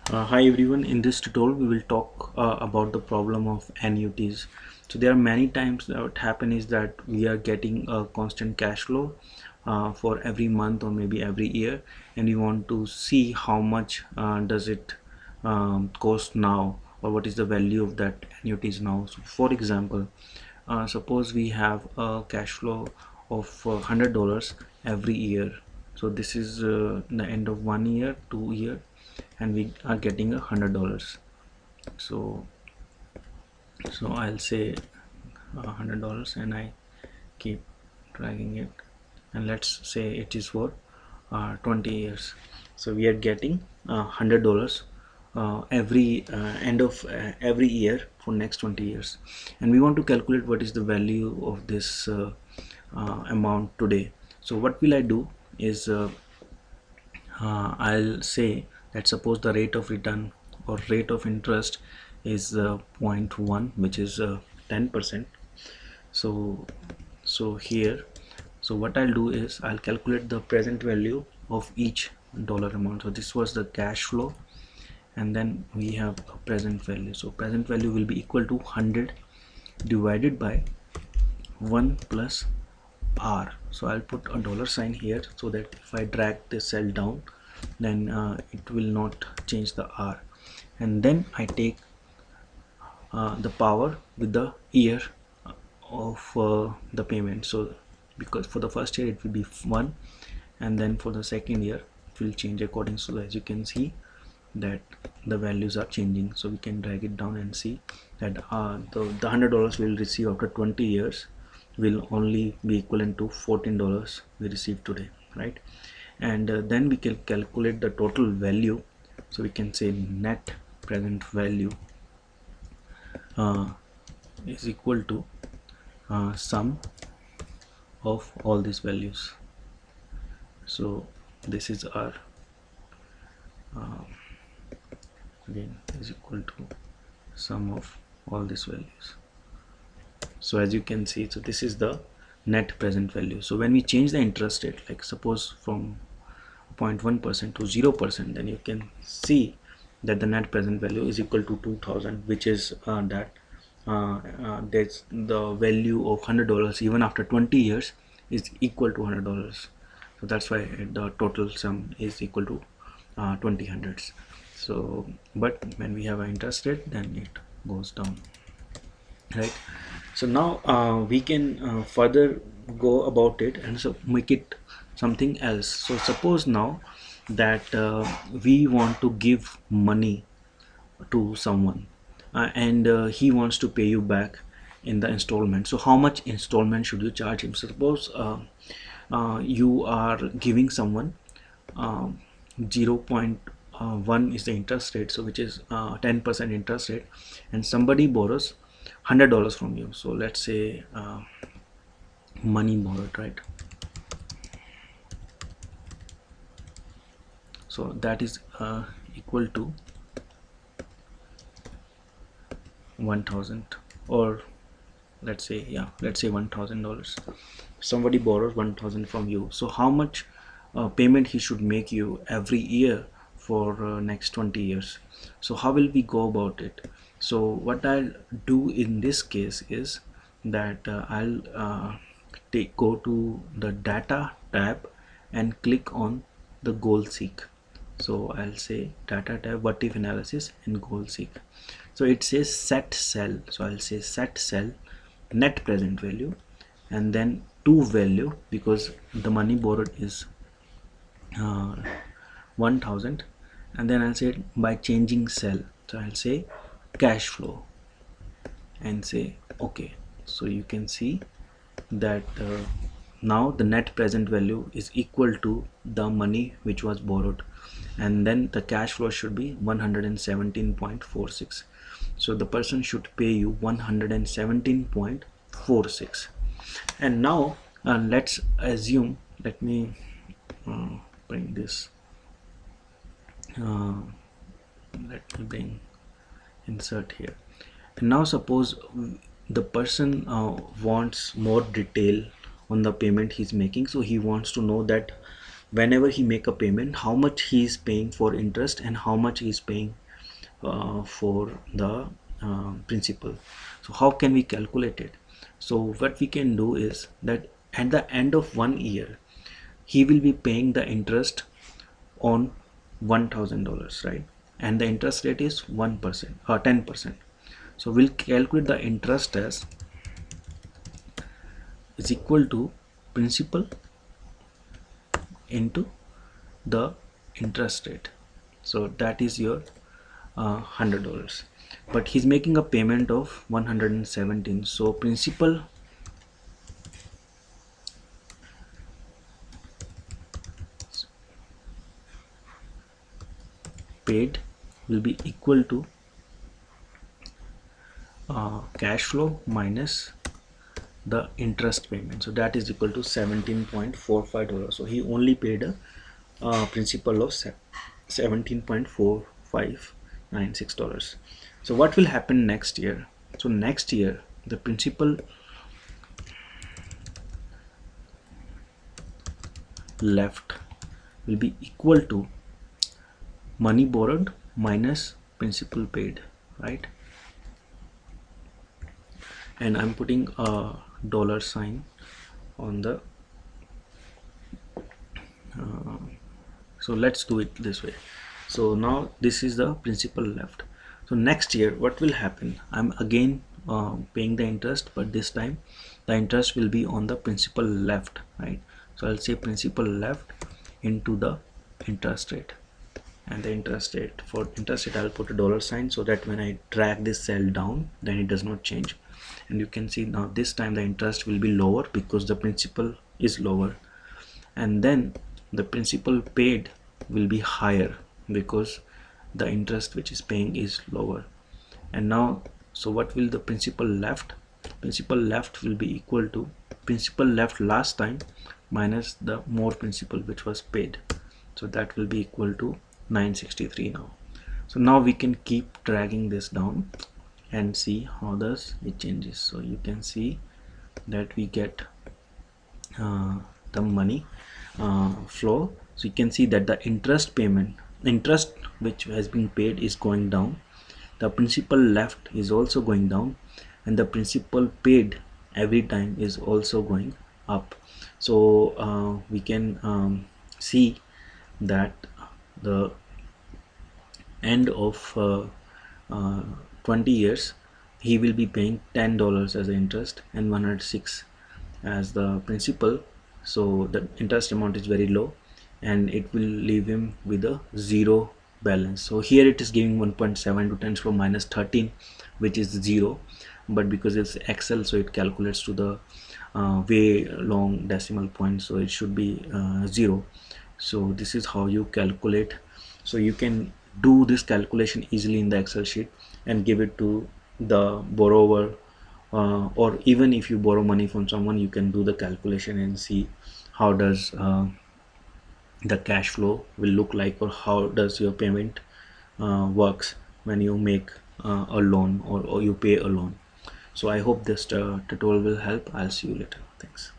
Hi everyone, in this tutorial we will talk about the problem of annuities. So there are many times that what happen is that we are getting a constant cash flow for every month or maybe every year, and we want to see how much does it cost now, or what is the value of that annuities now. So for example, suppose we have a cash flow of $100 every year. So this is the end of 1 year, 2 year, and we are getting $100. So I'll say $100 and I keep dragging it, and let's say it is for 20 years. So we are getting $100 every end of every year for next 20 years, and we want to calculate what is the value of this amount today. So what will I do is I'll say that suppose the rate of return or rate of interest is 0.1, which is 10%. So here, so what I'll do is I'll calculate the present value of each dollar amount. So this was the cash flow, and then we have a present value. So present value will be equal to 100 divided by 1 plus R. So I'll put a dollar sign here so that if I drag this cell down, then it will not change the R. And then I take the power with the year of the payment. So because for the first year it will be 1, and then for the second year it will change according. So as you can see that the values are changing, so we can drag it down and see that the $100 we'll receive after 20 years will only be equivalent to $14 we received today, right? And then we can calculate the total value. So we can say net present value is equal to sum of all these values. So this is our again is equal to sum of all these values. So as you can see, so this is the net present value. So when we change the interest rate, like suppose from 0.1% to 0%, then you can see that the net present value is equal to 2000, which is that's the value of $100 even after 20 years is equal to $100. So that's why the total sum is equal to 20 hundreds. So but when we have an interest rate, then it goes down, right? So now we can further go about it and so make it something else. So suppose now that we want to give money to someone, and he wants to pay you back in the installment. So how much installment should you charge him? So suppose you are giving someone 0.1 is the interest rate, so which is 10% interest rate, and somebody borrows $100 from you. So let's say money borrowed, right? So that is equal to 1000, or let's say $1000. Somebody borrows 1000 from you. So how much payment he should make you every year for next 20 years? So how will we go about it? So what I'll do in this case is that I'll go to the data tab and click on the goal seek. So I'll say data tab, what if analysis, and goal seek. So it says set cell, so I'll say set cell net present value, and then to value, because the money borrowed is 1000, and then I'll say by changing cell, so I'll say cash flow and say okay. So you can see that now the net present value is equal to the money which was borrowed, and then the cash flow should be 117.46. so the person should pay you 117.46. and now let's assume, let me bring this let me bring insert here. And now suppose the person wants more detail on the payment he's making, so he wants to know that whenever he make a payment, how much he is paying for interest and how much he is paying for the principal. So how can we calculate it? So what we can do is that at the end of 1 year he will be paying the interest on $1,000, right? And the interest rate is 1% or 10%. So we'll calculate the interest as is equal to principal into the interest rate. So that is your $100, but he's making a payment of 117. So principal paid will be equal to cash flow minus the interest payment. So that is equal to $17.45. So he only paid a principal of $17.4596. So what will happen next year? So next year the principal left will be equal to money borrowed minus principal paid, right? And I'm putting a dollar sign on the so let's do it this way. So now this is the principal left. So next year what will happen? I'm again paying the interest, but this time the interest will be on the principal left, right? So I'll say principal left into the interest rate, and the interest rate, for interest rate I'll put a dollar sign so that when I drag this cell down then it does not change. And you can see now this time the interest will be lower because the principal is lower, and then the principal paid will be higher because the interest which is paying is lower. And now, so what will the principal left? Principal left will be equal to principal left last time minus the more principal which was paid. So that will be equal to 963 now. So now we can keep dragging this down and see how does it changes. So you can see that we get the money flow. So you can see that the interest which has been paid is going down, the principal left is also going down, and the principal paid every time is also going up. So we can see that the end of 20 years he will be paying $10 as the interest and 106 as the principal. So the interest amount is very low and it will leave him with a zero balance. So here it is giving 1.7 to 10 to the minus 13, which is 0, but because it's Excel, so it calculates to the way long decimal point, so it should be 0. So this is how you calculate. So you can do this calculation easily in the Excel sheet and give it to the borrower, or even if you borrow money from someone, you can do the calculation and see how does the cash flow will look like, or how does your payment works when you make a loan or you pay a loan. So I hope this tutorial will help. I'll see you later. Thanks.